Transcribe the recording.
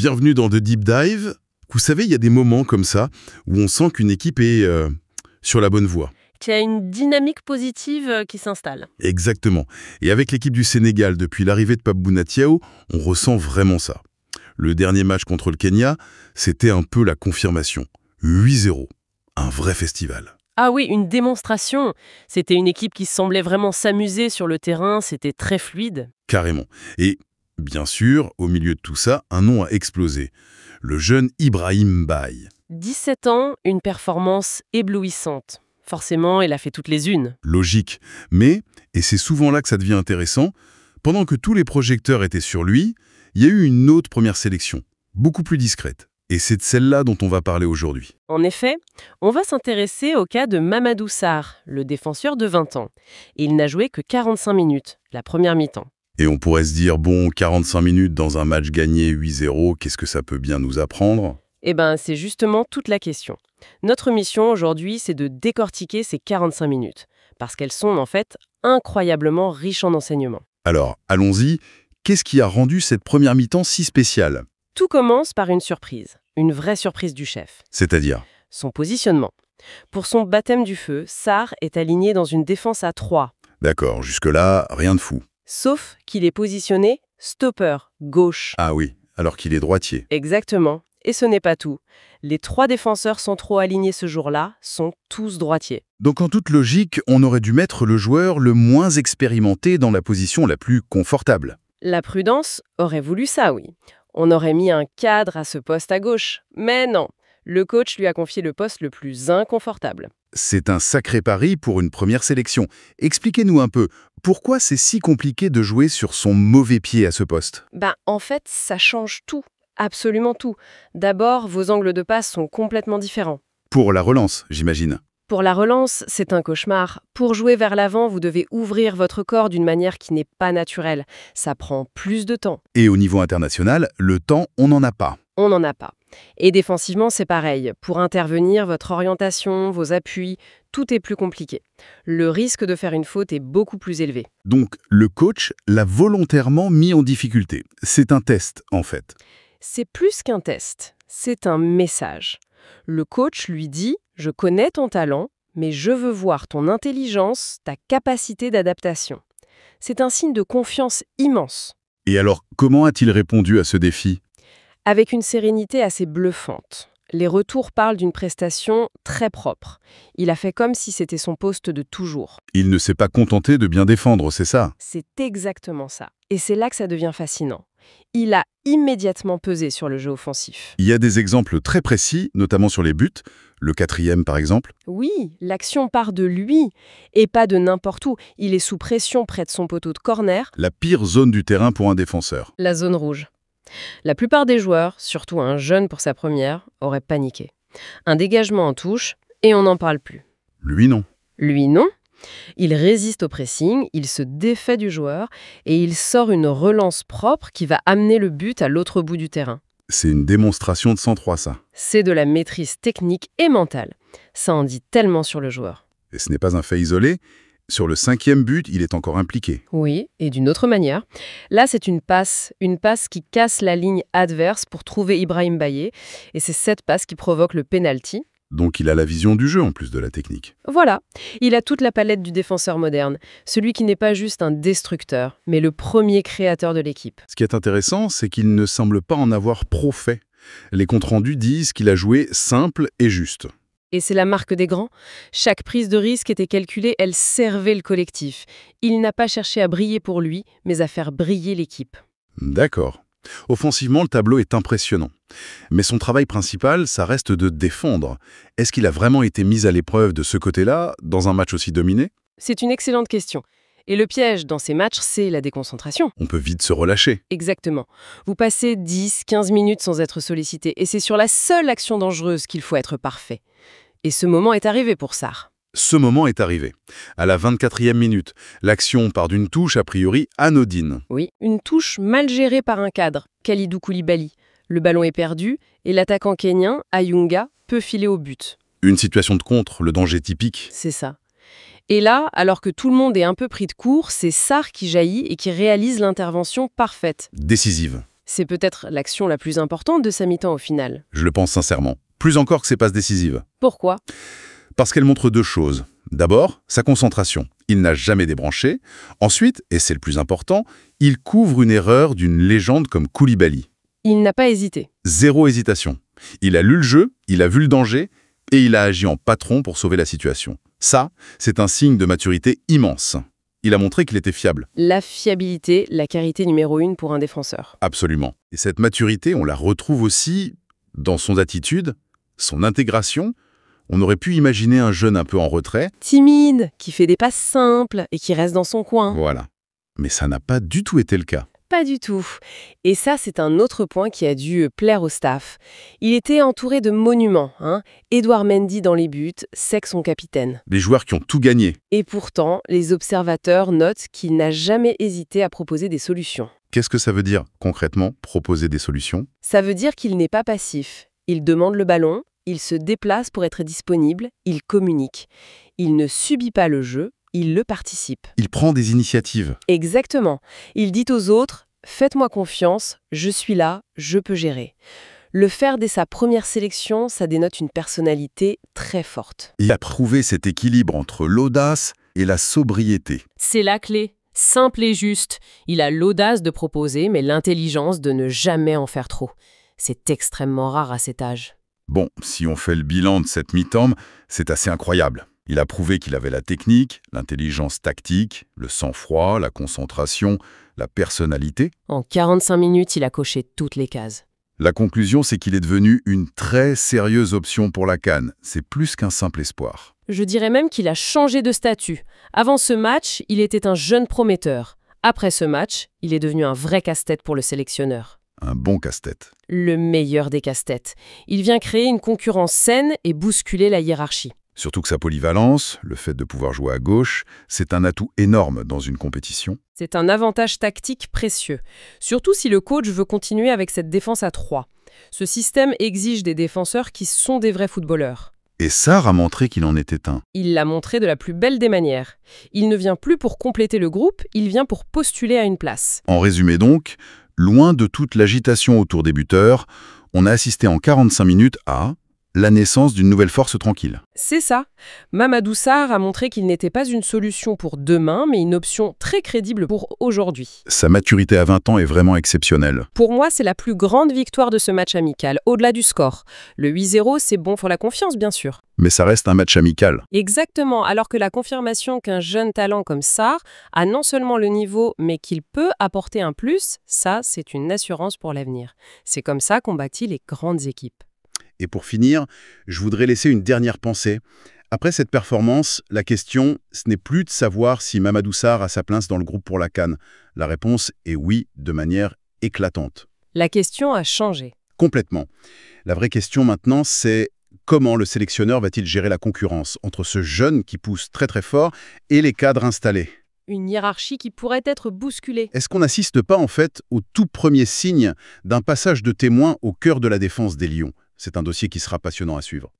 Bienvenue dans The Deep Dive. Vous savez, il y a des moments comme ça où on sent qu'une équipe est sur la bonne voie. Qu'il y a une dynamique positive qui s'installe. Exactement. Et avec l'équipe du Sénégal, depuis l'arrivée de Pape Bouna Diaw, on ressent vraiment ça. Le dernier match contre le Kenya, c'était un peu la confirmation. 8-0. Un vrai festival. Ah oui, une démonstration. C'était une équipe qui semblait vraiment s'amuser sur le terrain, c'était très fluide. Carrément. Et bien sûr, au milieu de tout ça, un nom a explosé. Le jeune Ibrahim Mbaye. 17 ans, une performance éblouissante. Forcément, il a fait toutes les unes. Logique. Mais, et c'est souvent là que ça devient intéressant, pendant que tous les projecteurs étaient sur lui, il y a eu une autre première sélection, beaucoup plus discrète. Et c'est de celle-là dont on va parler aujourd'hui. En effet, on va s'intéresser au cas de Mamadou Sarr, le défenseur de 20 ans. Il n'a joué que 45 minutes, la première mi-temps. Et on pourrait se dire, bon, 45 minutes dans un match gagné 8-0, qu'est-ce que ça peut bien nous apprendre ? Eh bien, c'est justement toute la question. Notre mission aujourd'hui, c'est de décortiquer ces 45 minutes, parce qu'elles sont en fait incroyablement riches en enseignements. Alors, allons-y. Qu'est-ce qui a rendu cette première mi-temps si spéciale ? Tout commence par une surprise, une vraie surprise du chef. C'est-à-dire ? Son positionnement. Pour son baptême du feu, Sarr est aligné dans une défense à 3. D'accord, jusque-là, rien de fou. Sauf qu'il est positionné stopper, gauche. Ah oui, alors qu'il est droitier. Exactement. Et ce n'est pas tout. Les 3 défenseurs centraux alignés ce jour-là sont tous droitiers. Donc en toute logique, on aurait dû mettre le joueur le moins expérimenté dans la position la plus confortable. La prudence aurait voulu ça, oui. On aurait mis un cadre à ce poste à gauche. Mais non, le coach lui a confié le poste le plus inconfortable. C'est un sacré pari pour une première sélection. Expliquez-nous un peu, pourquoi c'est si compliqué de jouer sur son mauvais pied à ce poste ? En fait, ça change tout. Absolument tout. D'abord, vos angles de passe sont complètement différents. Pour la relance, j'imagine. Pour la relance, c'est un cauchemar. Pour jouer vers l'avant, vous devez ouvrir votre corps d'une manière qui n'est pas naturelle. Ça prend plus de temps. Et au niveau international, le temps, on n'en a pas. On n'en a pas. Et défensivement, c'est pareil. Pour intervenir, votre orientation, vos appuis, tout est plus compliqué. Le risque de faire une faute est beaucoup plus élevé. Donc, le coach l'a volontairement mis en difficulté. C'est un test, en fait. C'est plus qu'un test, c'est un message. Le coach lui dit « Je connais ton talent, mais je veux voir ton intelligence, ta capacité d'adaptation. » C'est un signe de confiance immense. Et alors, comment a-t-il répondu à ce défi ? Avec une sérénité assez bluffante. Les retours parlent d'une prestation très propre. Il a fait comme si c'était son poste de toujours. Il ne s'est pas contenté de bien défendre, c'est ça ? C'est exactement ça. Et c'est là que ça devient fascinant. Il a immédiatement pesé sur le jeu offensif. Il y a des exemples très précis, notamment sur les buts. Le 4e, par exemple. Oui, l'action part de lui, et pas de n'importe où. Il est sous pression près de son poteau de corner. La pire zone du terrain pour un défenseur. La zone rouge. La plupart des joueurs, surtout un jeune pour sa première, auraient paniqué. Un dégagement en touche, et on n'en parle plus. Lui, non. Lui, non. Il résiste au pressing, il se défait du joueur, et il sort une relance propre qui va amener le but à l'autre bout du terrain. C'est une démonstration de sang-froid, ça. C'est de la maîtrise technique et mentale. Ça en dit tellement sur le joueur. Et ce n'est pas un fait isolé. Sur le 5e but, il est encore impliqué. Oui, et d'une autre manière. Là, c'est une passe qui casse la ligne adverse pour trouver Ibrahim Mbaye, et c'est cette passe qui provoque le penalty. Donc il a la vision du jeu en plus de la technique. Voilà, il a toute la palette du défenseur moderne, celui qui n'est pas juste un destructeur, mais le premier créateur de l'équipe. Ce qui est intéressant, c'est qu'il ne semble pas en avoir pro-fait. Les comptes rendus disent qu'il a joué simple et juste. Et c'est la marque des grands. Chaque prise de risque était calculée, elle servait le collectif. Il n'a pas cherché à briller pour lui, mais à faire briller l'équipe. D'accord. Offensivement, le tableau est impressionnant. Mais son travail principal, ça reste de défendre. Est-ce qu'il a vraiment été mis à l'épreuve de ce côté-là, dans un match aussi dominé ? C'est une excellente question. Et le piège dans ces matchs, c'est la déconcentration. On peut vite se relâcher. Exactement. Vous passez 10-15 minutes sans être sollicité, et c'est sur la seule action dangereuse qu'il faut être parfait. Et ce moment est arrivé pour Sarr. Ce moment est arrivé. À la 24e minute, l'action part d'une touche a priori anodine. Oui, une touche mal gérée par un cadre, Kalidou Koulibaly. Le ballon est perdu et l'attaquant kényan, Ayunga, peut filer au but. Une situation de contre, le danger typique. C'est ça. Et là, alors que tout le monde est un peu pris de court, c'est Sarr qui jaillit et qui réalise l'intervention parfaite. Décisive. C'est peut-être l'action la plus importante de sa mi-temps au final. Je le pense sincèrement. Plus encore que ses passes décisives. Pourquoi? Parce qu'elle montre deux choses. D'abord, sa concentration. Il n'a jamais débranché. Ensuite, et c'est le plus important, il couvre une erreur d'une légende comme Koulibaly. Il n'a pas hésité. Zéro hésitation. Il a lu le jeu, il a vu le danger, et il a agi en patron pour sauver la situation. Ça, c'est un signe de maturité immense. Il a montré qu'il était fiable. La fiabilité, la qualité numéro 1 pour un défenseur. Absolument. Et cette maturité, on la retrouve aussi dans son attitude, son intégration. On aurait pu imaginer un jeune un peu en retrait. Timide, qui fait des passes simples et qui reste dans son coin. Voilà. Mais ça n'a pas du tout été le cas. Pas du tout. Et ça, c'est un autre point qui a dû plaire au staff. Il était entouré de monuments. Edouard Mendy dans les buts, Seck son capitaine. Des joueurs qui ont tout gagné. Et pourtant, les observateurs notent qu'il n'a jamais hésité à proposer des solutions. Qu'est-ce que ça veut dire, concrètement, proposer des solutions? Ça veut dire qu'il n'est pas passif. Il demande le ballon, il se déplace pour être disponible, il communique. Il ne subit pas le jeu, il le participe. Il prend des initiatives. Exactement. Il dit aux autres « Faites-moi confiance, je suis là, je peux gérer ». Le faire dès sa première sélection, ça dénote une personnalité très forte. Il a prouvé cet équilibre entre l'audace et la sobriété. C'est la clé. Simple et juste. Il a l'audace de proposer, mais l'intelligence de ne jamais en faire trop. C'est extrêmement rare à cet âge. Bon, si on fait le bilan de cette mi-temps, c'est assez incroyable. Il a prouvé qu'il avait la technique, l'intelligence tactique, le sang-froid, la concentration, la personnalité. En 45 minutes, il a coché toutes les cases. La conclusion, c'est qu'il est devenu une très sérieuse option pour la CAN. C'est plus qu'un simple espoir. Je dirais même qu'il a changé de statut. Avant ce match, il était un jeune prometteur. Après ce match, il est devenu un vrai casse-tête pour le sélectionneur. Un bon casse-tête. Le meilleur des casse-têtes. Il vient créer une concurrence saine et bousculer la hiérarchie. Surtout que sa polyvalence, le fait de pouvoir jouer à gauche, c'est un atout énorme dans une compétition. C'est un avantage tactique précieux, surtout si le coach veut continuer avec cette défense à 3. Ce système exige des défenseurs qui sont des vrais footballeurs. Et Sarr a montré qu'il en était un. Il l'a montré de la plus belle des manières. Il ne vient plus pour compléter le groupe, il vient pour postuler à une place. En résumé donc, loin de toute l'agitation autour des buteurs, on a assisté en 45 minutes à la naissance d'une nouvelle force tranquille. C'est ça. Mamadou Sarr a montré qu'il n'était pas une solution pour demain, mais une option très crédible pour aujourd'hui. Sa maturité à 20 ans est vraiment exceptionnelle. Pour moi, c'est la plus grande victoire de ce match amical, au-delà du score. Le 8-0, c'est bon pour la confiance, bien sûr. Mais ça reste un match amical. Exactement, alors que la confirmation qu'un jeune talent comme Sarr a non seulement le niveau, mais qu'il peut apporter un plus, ça, c'est une assurance pour l'avenir. C'est comme ça qu'on bâtit les grandes équipes. Et pour finir, je voudrais laisser une dernière pensée. Après cette performance, la question, ce n'est plus de savoir si Mamadou Sarr a sa place dans le groupe pour la CAN. La réponse est oui, de manière éclatante. La question a changé. Complètement. La vraie question maintenant, c'est comment le sélectionneur va-t-il gérer la concurrence entre ce jeune qui pousse très très fort et les cadres installés? Une hiérarchie qui pourrait être bousculée. Est-ce qu'on n'assiste pas en fait au tout premier signe d'un passage de témoin au cœur de la défense des Lions? C'est un dossier qui sera passionnant à suivre.